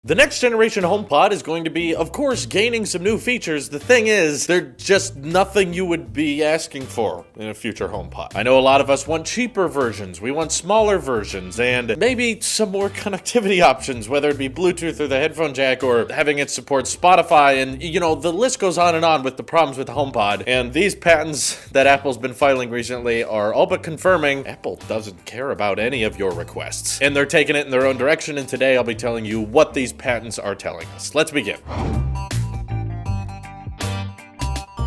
The next generation HomePod is going to be, of course, gaining some new features. The thing is, they're just nothing you would be asking for in a future HomePod. I know a lot of us want cheaper versions, we want smaller versions, and maybe some more connectivity options, whether it be Bluetooth or the headphone jack, or having it support Spotify, and the list goes on with the problems with the HomePod. And these patents that Apple's been filing recently are all but confirming Apple doesn't care about any of your requests. And they're taking it in their own direction, and today I'll be telling you what these patents are telling us. Let's begin.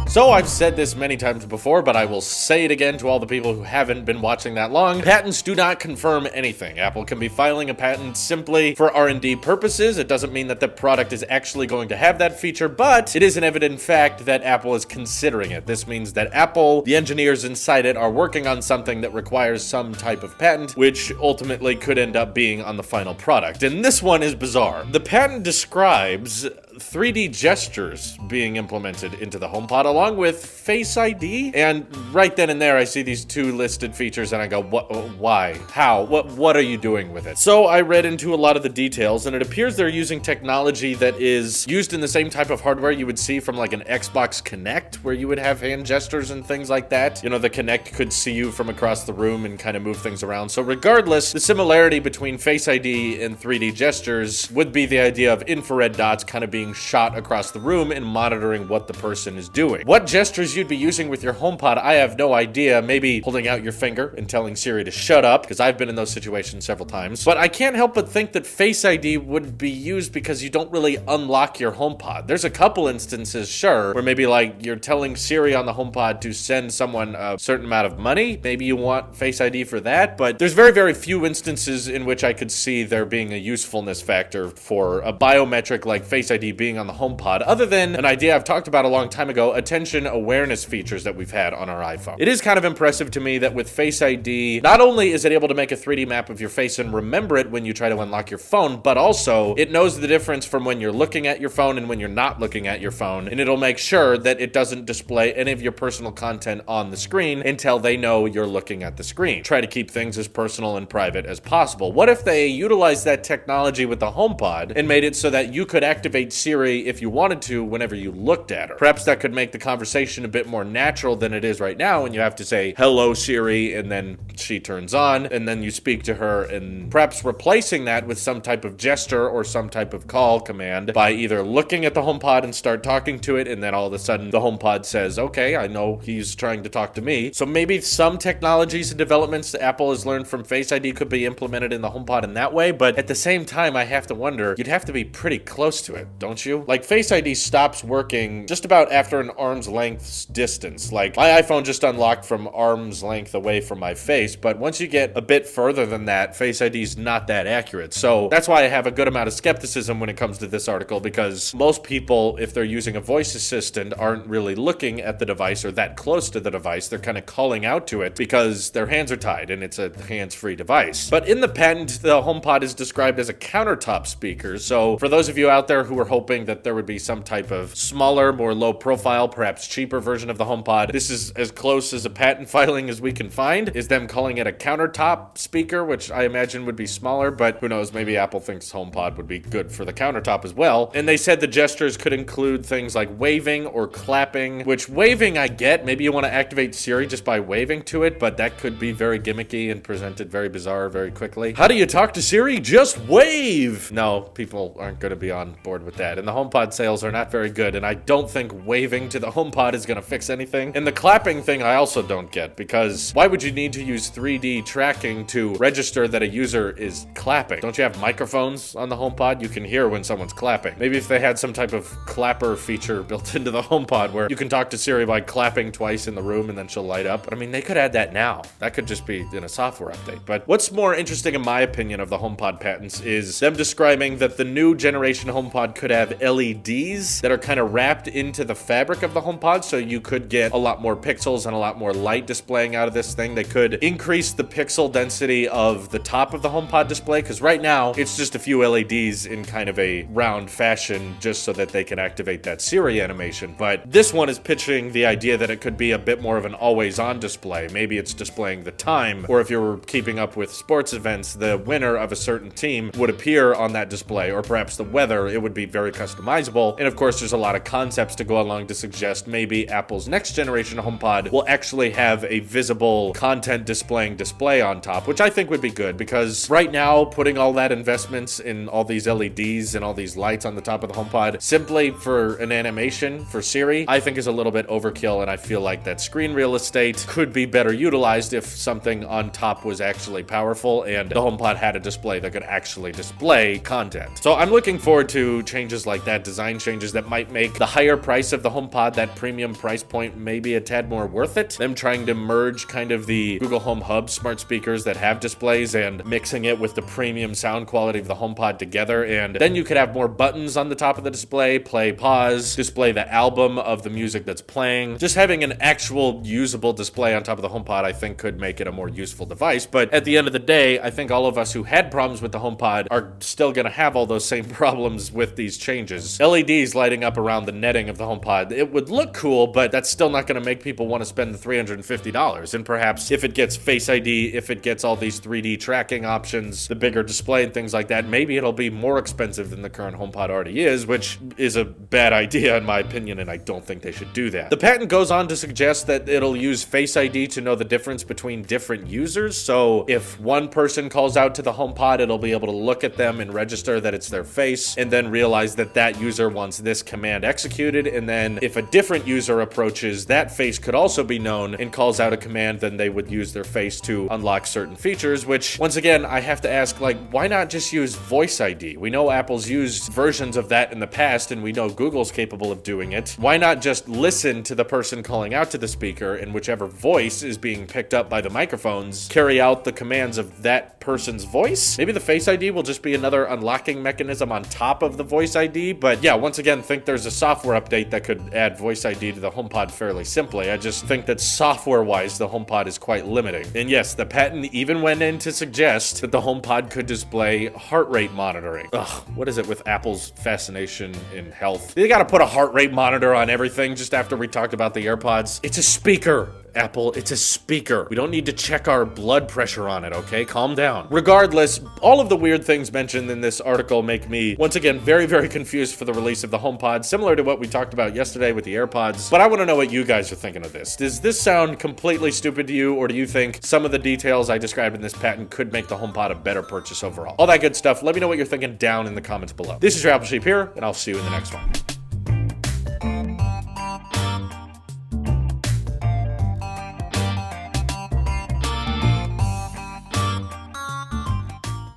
So I've said this many times before, but I will say it again to all the people who haven't been watching that long. Patents do not confirm anything. Apple can be filing a patent simply for R&D purposes. It doesn't mean that the product is actually going to have that feature, but it is an evident fact that Apple is considering it. This means that Apple, the engineers inside it, are working on something that requires some type of patent, which ultimately could end up being on the final product. And this one is bizarre. The patent describes 3D gestures being implemented into the HomePod along with Face ID. And right then and there, I see these two listed features and I go, what, why, how, what are you doing with it? So I read into a lot of the details and it appears they're using technology that is used in the same type of hardware you would see from like an Xbox Kinect, where you would have hand gestures and things like that. The Kinect could see you from across the room and kind of move things around. So regardless, the similarity between Face ID and 3D gestures would be the idea of infrared dots kind of being shot across the room and monitoring what the person is doing. What gestures you'd be using with your HomePod, I have no idea. Maybe holding out your finger and telling Siri to shut up, because I've been in those situations several times. But I can't help but think that Face ID would be used because you don't really unlock your HomePod. There's a couple instances, sure, where maybe like you're telling Siri on the HomePod to send someone a certain amount of money. Maybe you want Face ID for that, but there's very, very few instances in which I could see there being a usefulness factor for a biometric like Face ID being on the HomePod, other than an idea I've talked about a long time ago, attention awareness features that we've had on our iPhone. It is kind of impressive to me that with Face ID, not only is it able to make a 3D map of your face and remember it when you try to unlock your phone, but also it knows the difference from when you're looking at your phone and when you're not looking at your phone, and it'll make sure that it doesn't display any of your personal content on the screen until they know you're looking at the screen. Try to keep things as personal and private as possible. What if they utilized that technology with the HomePod and made it so that you could activate Siri if you wanted to whenever you looked at her? Perhaps that could make the conversation a bit more natural than it is right now, when you have to say, hello Siri, and then she turns on, and then you speak to her, and perhaps replacing that with some type of gesture or some type of call command by either looking at the HomePod and start talking to it, and then all of a sudden the HomePod says, okay, I know he's trying to talk to me. So maybe some technologies and developments that Apple has learned from Face ID could be implemented in the HomePod in that way, but at the same time, I have to wonder, you'd have to be pretty close to it, don't you? Like, Face ID stops working just about after an arm's length distance. Like, my iPhone just unlocked from arm's length away from my face, but once you get a bit further than that, Face ID is not that accurate. So that's why I have a good amount of skepticism when it comes to this article, because most people, if they're using a voice assistant, aren't really looking at the device or that close to the device. They're kind of calling out to it because their hands are tied and it's a hands-free device. But in the patent, the HomePod is described as a countertop speaker. So for those of you out there who are hoping that there would be some type of smaller, more low profile, perhaps cheaper version of the HomePod, this is as close as a patent filing as we can find, is them calling it a countertop speaker, which I imagine would be smaller, but who knows, maybe Apple thinks HomePod would be good for the countertop as well. And they said the gestures could include things like waving or clapping, which waving I get, maybe you want to activate Siri just by waving to it, but that could be very gimmicky and presented very bizarre very quickly. How do you talk to Siri? Just wave! No, people aren't going to be on board with that, and the HomePod sales are not very good, and I don't think waving to the HomePod is going to fix anything. And the clapping thing I also don't get, because why would you need to use 3D tracking to register that a user is clapping? Don't you have microphones on the HomePod? You can hear when someone's clapping. Maybe if they had some type of clapper feature built into the HomePod where you can talk to Siri by clapping twice in the room and then she'll light up. But I mean, they could add that now. That could just be in a software update. But what's more interesting in my opinion of the HomePod patents is them describing that the new generation HomePod could have have LEDs that are kind of wrapped into the fabric of the HomePod, so you could get a lot more pixels and a lot more light displaying out of this thing. They could increase the pixel density of the top of the HomePod display, because right now it's just a few LEDs in kind of a round fashion just so that they can activate that Siri animation. But this one is pitching the idea that it could be a bit more of an always-on display. Maybe it's displaying the time, or if you were keeping up with sports events, the winner of a certain team would appear on that display, or perhaps the weather. It would be very customizable. And of course, there's a lot of concepts to go along to suggest maybe Apple's next generation HomePod will actually have a visible content displaying display on top, which I think would be good, because right now putting all that investments in all these LEDs and all these lights on the top of the HomePod simply for an animation for Siri, I think is a little bit overkill, and I feel like that screen real estate could be better utilized if something on top was actually powerful and the HomePod had a display that could actually display content. So I'm looking forward to changes like that, design changes that might make the higher price of the HomePod, that premium price point, maybe a tad more worth it. Them trying to merge kind of the Google Home Hub smart speakers that have displays and mixing it with the premium sound quality of the HomePod together, and then you could have more buttons on the top of the display, play, pause, display the album of the music that's playing. Just having an actual usable display on top of the HomePod, I think, could make it a more useful device. But at the end of the day, I think all of us who had problems with the HomePod are still going to have all those same problems with these changes. LEDs lighting up around the netting of the HomePod, it would look cool, but that's still not going to make people want to spend the $350. And perhaps if it gets Face ID, if it gets all these 3D tracking options, the bigger display and things like that, maybe it'll be more expensive than the current HomePod already is, which is a bad idea in my opinion, and I don't think they should do that. The patent goes on to suggest that it'll use Face ID to know the difference between different users, so if one person calls out to the HomePod, it'll be able to look at them and register that it's their face, and then realize that that user wants this command executed, and then if a different user approaches, that face could also be known and calls out a command, then they would use their face to unlock certain features, which, once again, I have to ask, like, why not just use Voice ID? We know Apple's used versions of that in the past, and we know Google's capable of doing it. Why not just listen to the person calling out to the speaker, and whichever voice is being picked up by the microphones, carry out the commands of that person's voice? Maybe the Face ID will just be another unlocking mechanism on top of the Voice ID, but yeah, once again, think there's a software update that could add Voice ID to the HomePod fairly simply. I just think that software-wise, the HomePod is quite limiting. And yes, the patent even went in to suggest that the HomePod could display heart rate monitoring. Ugh, what is it with Apple's fascination in health? They gotta put a heart rate monitor on everything just after we talked about the AirPods. It's a speaker. Apple, it's a speaker. We don't need to check our blood pressure on it, okay? Calm down. Regardless, all of the weird things mentioned in this article make me, once again, very, very confused for the release of the HomePod, similar to what we talked about yesterday with the AirPods. But I want to know what you guys are thinking of this. Does this sound completely stupid to you, or do you think some of the details I described in this patent could make the HomePod a better purchase overall? All that good stuff. Let me know what you're thinking down in the comments below. This is your Apple Sheep here, and I'll see you in the next one.